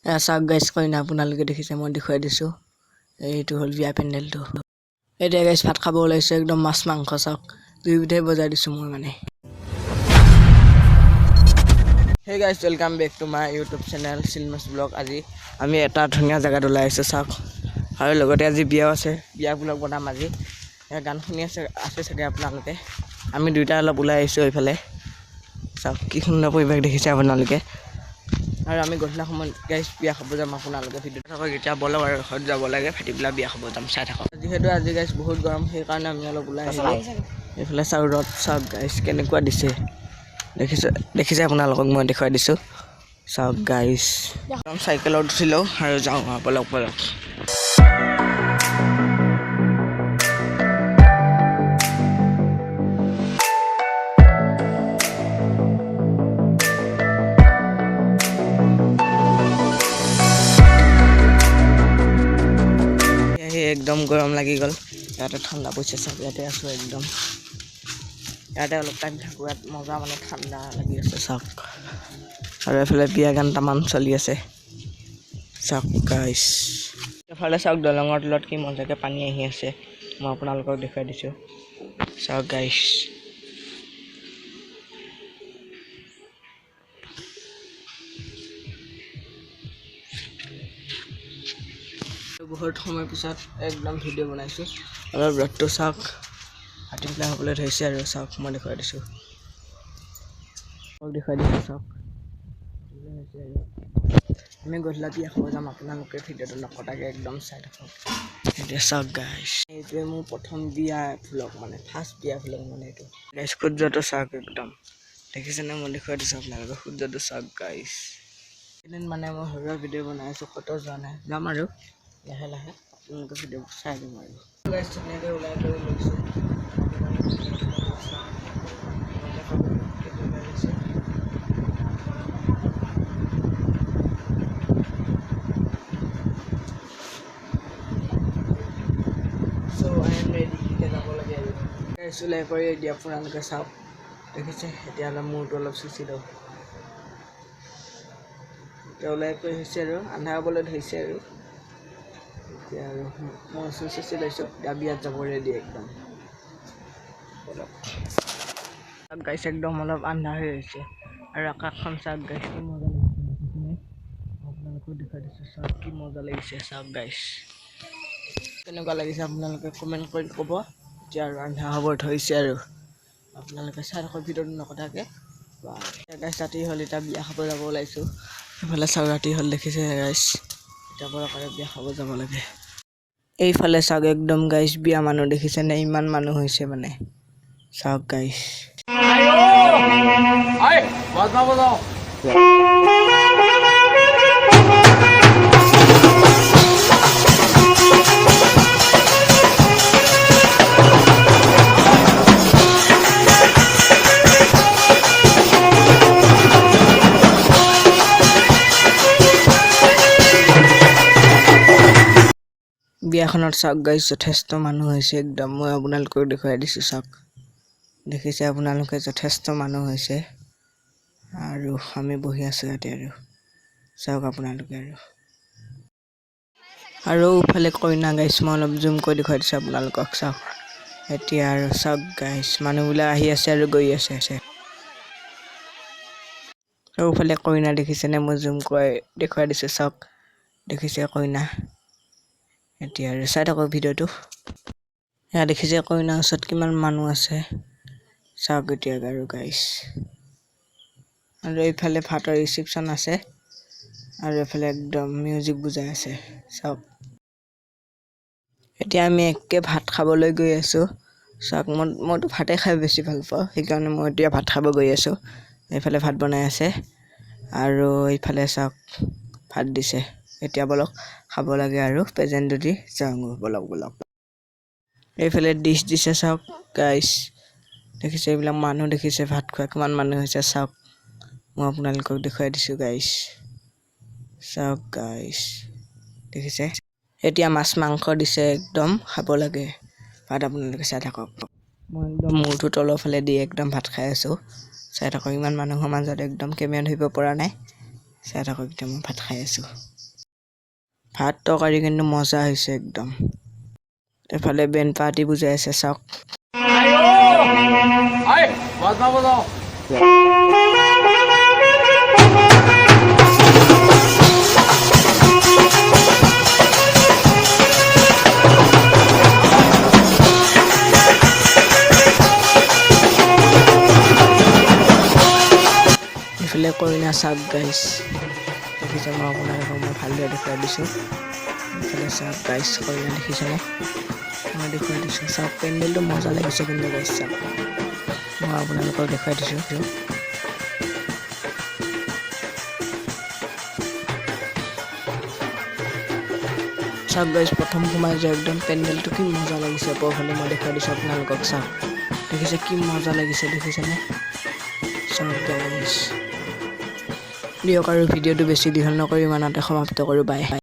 চাওক গাইজ কইনা আপোনালোকে দেখিছে মই দেখুৱাই দিছোঁ এইটো হ'ল বিয়া পেণ্ডেলটো এতিয়া গাইজ ভাত খাব ওলাইছোঁ একদম মাছ মাংস চাওক দুইবিধে বজাই দিছোঁ মই মানে hey guys welcome back to my YouTube channel চিলমাছ ব্লগ আজি আমি এটা ধুনীয়া জেগাত ওলাই আহিছোঁ চাওক আৰু লগতে আজি বিয়াও আছে বিয়া ব্লগ বনাম আজি গান শুনি আছে চাগে আপোনালোকে আমি দুইটা অলপ ওলাই আহিছোঁ এইফালে চাওক কি সুন্দৰ পৰিৱেশ দেখিছে আপোনালোকে আৰু আমি গধূলা সময়ত গাইজ বিয়া খাব যাম আপোনালোকে ভিডিঅ'ত থাকক এতিয়া বলক আৰু ঘৰত যাব লাগে ফাটি পেলাই বিয়া খাব যাম চাই থাকক যিহেতু আজি গাইজ বহুত গৰম সেইকাৰণে আমি অলপ ওলাই আহিলোঁ এইফালে চাওক ৰ'দ চাওক গাইজ কেনেকুৱা দিছে দেখিছে আপোনালোকক মই দেখুৱাই দিছোঁ চাওক গাইজ একদম চাইকেলত উঠিলোঁ আৰু যাওঁ বলক একদম গৰম লাগি গ'ল ইয়াতে ঠাণ্ডা পৰিছে চাওক ইয়াতে আছোঁ একদম ইয়াতে অলপ টাইম থাকোঁ ইয়াত মজা মানে ঠাণ্ডা লাগি আছে চাওক আৰু এফালে বিয়া গান তামান চলি আছে চাওক গাইজ এফালে চাওক দলঙৰ তলত কি মজাকৈ পানী আহি আছে মই আপোনালোকক দেখুৱাই দিছোঁ চাওক গাইজ বহুত সময় পিছত একদম ভিডিঅ' বনাইছোঁ অলপ ৰ'দটো চাওক ফাটি পেলাই হ'বলৈ ধৰিছে আৰু চাওক মই দেখুৱাই দিছোঁ চাওক আমি গধূলা বিয়া খাব যাম আপোনালোকে ভিডিঅ'টো নকটাকৈ একদম চাই থাকক এতিয়া চাওক গাইজ এইটোৱে মোৰ প্ৰথম বিয়া ভ্লগ মানে ফাৰ্ষ্ট বিয়া ভ্লগ মানে এইটো গাইজ সূৰ্যটো চাওক একদম দেখিছেনে মই দেখুৱাই দিছোঁ আপোনালোকে সূৰ্যটো চাওক গাইজ এদিন মানে মই সৰুৱা ভিডিঅ' বনাই আছোঁ ক'তো যোৱা নাই যাম আৰু লাহে লাহে আপোনালোকে ভিডিঅ' চাই দিম আৰু গাইজ ধুনীয়াকৈ ওলাই কৰি লৈছোঁ ওলাই কৰি এতিয়া আপোনালোকে চাওক দেখিছে এতিয়া অলপ মূৰটো অলপ চুচি দিওঁ এতিয়া ওলাই কৰি হৈছে আৰু আন্ধাৰ হ'বলৈ ধৰিছে আৰু এতিয়া আৰু মই চুচি লৈছোঁ এতিয়া বিয়াত যাব ৰেডি একদম গাইছ একদম অলপ আন্ধাৰ হৈ আহিছে আৰু আকাশখন চাওক গাইছ কি মজা লাগিছে আপোনালোকেও দেখুৱাই দিছোঁ চাওক কি মজা লাগিছে চাওক গাইছ কেনেকুৱা লাগিছে আপোনালোকে কমেণ্ট কৰি ক'ব এতিয়া আৰু আন্ধাৰ হ'ব ধৰিছে আৰু আপোনালোকে চাই থাকক ভিডিঅ'টো নকটাকৈ গাইছ ৰাতি হ'ল এতিয়া বিয়া খাব যাব ওলাইছোঁ সেইফালে চাওক ৰাতি হ'ল দেখিছে গাইছ এতিয়া বৰকাৰে বিয়া খাব যাব লাগে এইফালে চাওক একদম গাইছ বিয়া মানুহ দেখিছেনে ইমান মানুহ হৈছে মানে চাওক গাইছ বিয়াখনত চাওক গাইছ যথেষ্ট মানুহ হৈছে একদম মই আপোনালোকক দেখুৱাই দিছোঁ চাওক দেখিছে আপোনালোকে যথেষ্ট মানুহ হৈছে আৰু আমি বহি আছোঁ ইয়াতে আৰু চাওক আপোনালোকে আৰু ইফালে কইনা গাইছ মই অলপ জুম কৰি দেখুৱাই দিছোঁ আপোনালোকক চাওক এতিয়া আৰু চাওক গাইছ মানুহবিলাক আহি আছে আৰু গৈ আছে আৰু ইফালে কইনা দেখিছেনে মই জুম কৰি দেখুৱাই দিছোঁ চাওক দেখিছে কইনা এতিয়া আৰু চাই থাকক ভিডিঅ'টো এয়া দেখিছে কইনাৰ ওচৰত কিমান মানুহ আছে চাওক এতিয়া আৰু গাইছ আৰু এইফালে ভাতৰ ৰিচিপশ্যন আছে আৰু এইফালে একদম মিউজিক বুজাই আছে চাওক এতিয়া আমি একে ভাত খাবলৈ গৈ আছোঁ চাওক মইতো ভাতেই খাই বেছি ভাল পাওঁ সেইকাৰণে মই এতিয়া ভাত খাব গৈ আছোঁ এইফালে ভাত বনাই আছে আৰু এইফালে চাওক ভাত দিছে এতিয়া বলক খাব লাগে আৰু প্ৰেজেণ্টটো দি যাওঁ বলক এইফালে ডিছ দিছে চাওক গাইছ দেখিছে এইবিলাক মানুহ দেখিছে ভাত খোৱা কিমান মানুহ হৈছে চাওক মই আপোনালোকক দেখুৱাই দিছোঁ গাইছ চাওক গাইছ দেখিছে এতিয়া মাছ মাংস দিছে একদম খাব লাগে ভাত আপোনালোকে চাই থাকক মই একদম মূৰটো তলৰ ফালে দি একদম ভাত খাই আছোঁ চাই থাকক ইমান মানুহৰ মাজত একদম কেমেৰা ধৰিব পৰা নাই চাই থাকক এতিয়া মই ভাত খাই আছোঁ ভাত তৰকাৰী কিন্তু মজা হৈছে একদম এফালে বেন পাৰ্টি বুজাই আছে চাওক এইফালে কইনা চাওক গাইছ দেখিছে মই আপোনালোকক মই ভালদৰে দেখুৱাই দিছোঁ এইফালে চাওক গাইছ কইনা দেখিছেনে মই দেখুৱাই দিছোঁ চাওক পেণ্ডেলটো মজা লাগিছে কিন্তু গাইছ চাওক মই আপোনালোকক দেখুৱাই দিছোঁ চাওক গাইছ প্ৰথম সোমাই যে একদম পেণ্ডেলটো কি মজা লাগিছে পৰফালে মই দেখুৱাই দিছোঁ আপোনালোকক চাওক দেখিছে কি মজা লাগিছে দেখিছেনে চাওক গাইছ দিয়ক আৰু ভিডিঅ'টো বেছি দীঘল নকৰি ইমানতে সমাপ্ত কৰোঁ বাই